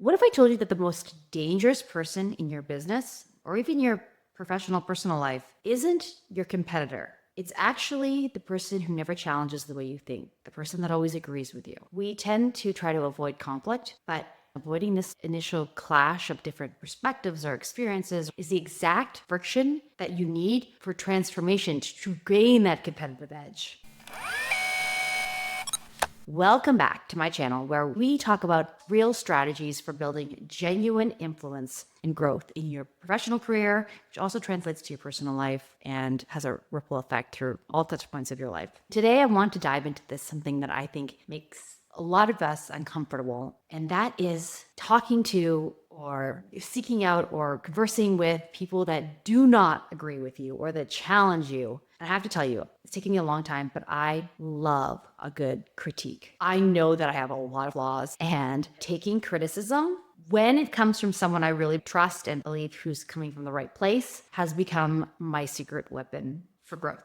What if I told you that the most dangerous person in your business or even your professional personal life isn't your competitor? It's actually the person who never challenges the way you think, the person that always agrees with you. We tend to try to avoid conflict, but avoiding this initial clash of different perspectives or experiences is the exact friction that you need for transformation to gain that competitive edge. Welcome back to my channel where we talk about real strategies for building genuine influence and growth in your professional career, which also translates to your personal life and has a ripple effect through all touch points of your life. Today, I want to dive into something that I think makes a lot of us uncomfortable, and that is talking to or seeking out or conversing with people that do not agree with you or that challenge you. And I have to tell you, it's taken me a long time, but I love a good critique. I know that I have a lot of flaws, and taking criticism when it comes from someone I really trust and believe who's coming from the right place has become my secret weapon for growth.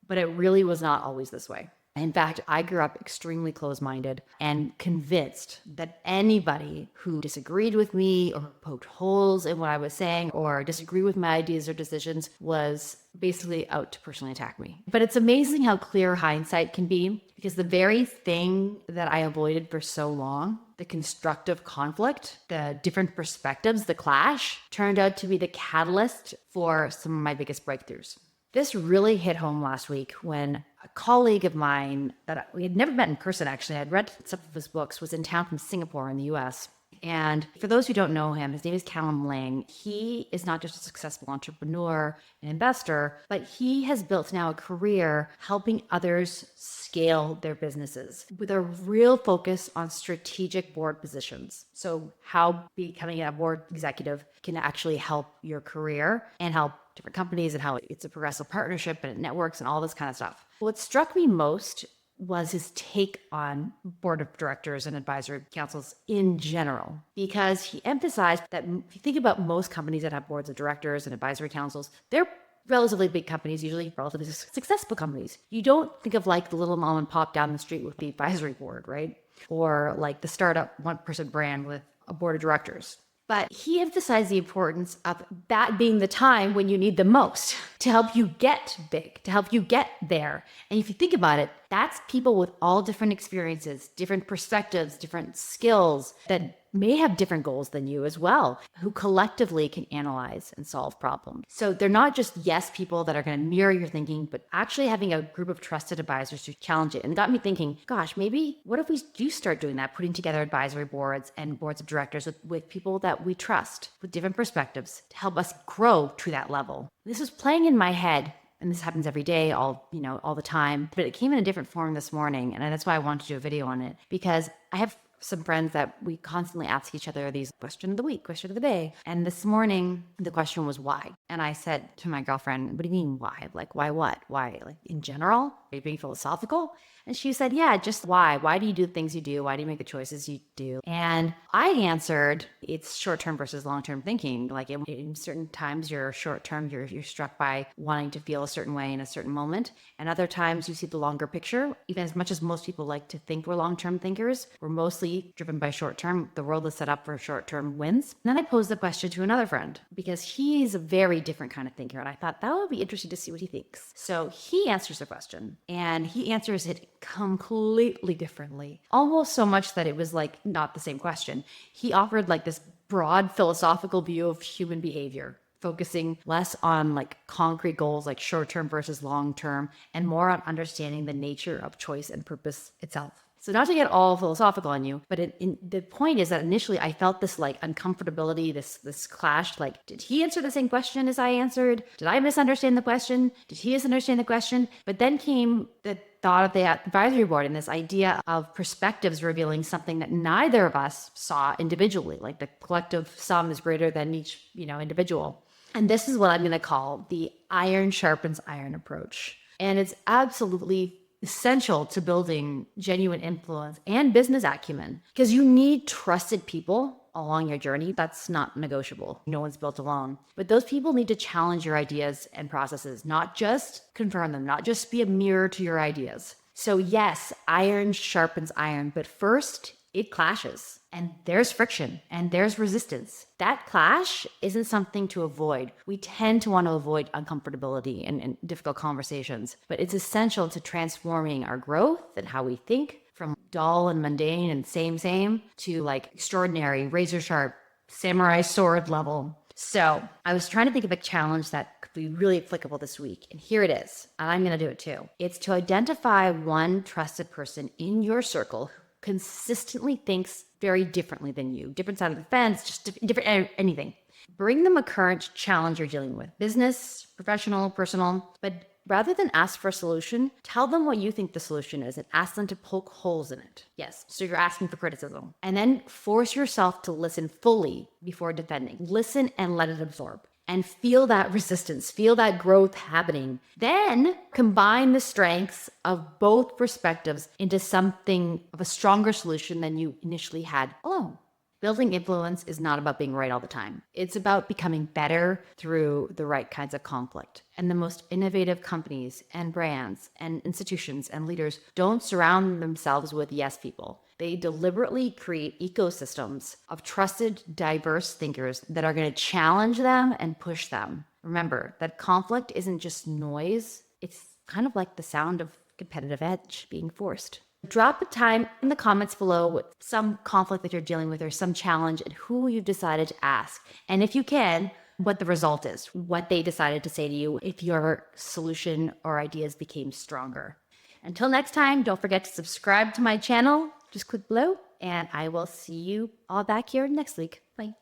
But it really was not always this way. In fact, I grew up extremely closed-minded and convinced that anybody who disagreed with me or poked holes in what I was saying or disagreed with my ideas or decisions was basically out to personally attack me. But it's amazing how clear hindsight can be, because the very thing that I avoided for so long, the constructive conflict, the different perspectives, the clash, turned out to be the catalyst for some of my biggest breakthroughs. This really hit home last week when a colleague of mine that we had never met in person, actually, I'd read some of his books, was in town from Singapore in the US. And for those who don't know him, his name is Callum Lang. He is not just a successful entrepreneur and investor, but he has built now a career helping others scale their businesses with a real focus on strategic board positions. So how becoming a board executive can actually help your career and help different companies, and how it's a progressive partnership and it networks and all this kind of stuff. What struck me most was his take on board of directors and advisory councils in general, because he emphasized that if you think about most companies that have boards of directors and advisory councils, they're relatively big companies, usually relatively successful companies. You don't think of like the little mom and pop down the street with the advisory board, right? Or like the startup one-person brand with a board of directors. But he emphasized the importance of that being the time when you need the most to help you get big, to help you get there. And if you think about it, that's people with all different experiences, different perspectives, different skills that may have different goals than you as well, who collectively can analyze and solve problems. So they're not just yes people that are going to mirror your thinking, but actually having a group of trusted advisors to challenge it. And it got me thinking, gosh, maybe what if we do start doing that, putting together advisory boards and boards of directors with people that we trust with different perspectives to help us grow to that level. This was playing in my head. And this happens every day, all the time, but it came in a different form this morning. And that's why I wanted to do a video on it, because I have some friends that we constantly ask each other these question of the week, question of the day. And this morning, the question was why? And I said to my girlfriend, what do you mean why? Like, why what? Why? Like in general? Are you being philosophical? And she said, yeah, just why? Why do you do the things you do? Why do you make the choices you do? And I answered, it's short-term versus long-term thinking. Like in certain times, you're short-term, you're struck by wanting to feel a certain way in a certain moment. And other times you see the longer picture. Even as much as most people like to think we're long-term thinkers, we're mostly driven by short-term. The world is set up for short-term wins. And then I posed the question to another friend, because he's a very different kind of thinker. And I thought that would be interesting to see what he thinks. So he answers the question, and he answers it completely differently, almost so much that it was like not the same question. He offered like this broad philosophical view of human behavior, focusing less on like concrete goals like short-term versus long-term, and more on understanding the nature of choice and purpose itself. So not to get all philosophical on you, but the point is that initially I felt this like uncomfortability, this clash. Like, did he answer the same question as I answered? Did I misunderstand the question? Did he misunderstand the question? But then came the thought of the advisory board and this idea of perspectives revealing something that neither of us saw individually. Like the collective sum is greater than each, individual. And this is what I'm going to call the Iron Sharpens Iron Approach. And it's absolutely essential to building genuine influence and business acumen, because you need trusted people along your journey. That's not negotiable. No one's built alone. But those people need to challenge your ideas and processes, not just confirm them, not just be a mirror to your ideas. So yes, iron sharpens iron, but first it clashes. and there's friction and there's resistance. That clash isn't something to avoid. We tend to want to avoid uncomfortability and difficult conversations, but it's essential to transforming our growth and how we think from dull and mundane and same to like extraordinary, razor sharp, samurai sword level. So I was trying to think of a challenge that could be really applicable this week. And here it is. And I'm going to do it too. It's to identify one trusted person in your circle who consistently thinks very differently than you. Different side of the fence, just different anything. Bring them a current challenge you're dealing with. Business, professional, personal. But rather than ask for a solution, tell them what you think the solution is and ask them to poke holes in it. Yes, so you're asking for criticism. And then force yourself to listen fully before defending. Listen and let it absorb. And feel that resistance, feel that growth happening. Then combine the strengths of both perspectives into something of a stronger solution than you initially had alone. Building influence is not about being right all the time. It's about becoming better through the right kinds of conflict. And the most innovative companies and brands and institutions and leaders don't surround themselves with yes people. They deliberately create ecosystems of trusted, diverse thinkers that are going to challenge them and push them. Remember that conflict isn't just noise. It's kind of like the sound of competitive edge being forced. Drop a time in the comments below with some conflict that you're dealing with or some challenge and who you've decided to ask. And if you can, what the result is, what they decided to say to you if your solution or ideas became stronger. Until next time, don't forget to subscribe to my channel. Just click below and I will see you all back here next week. Bye.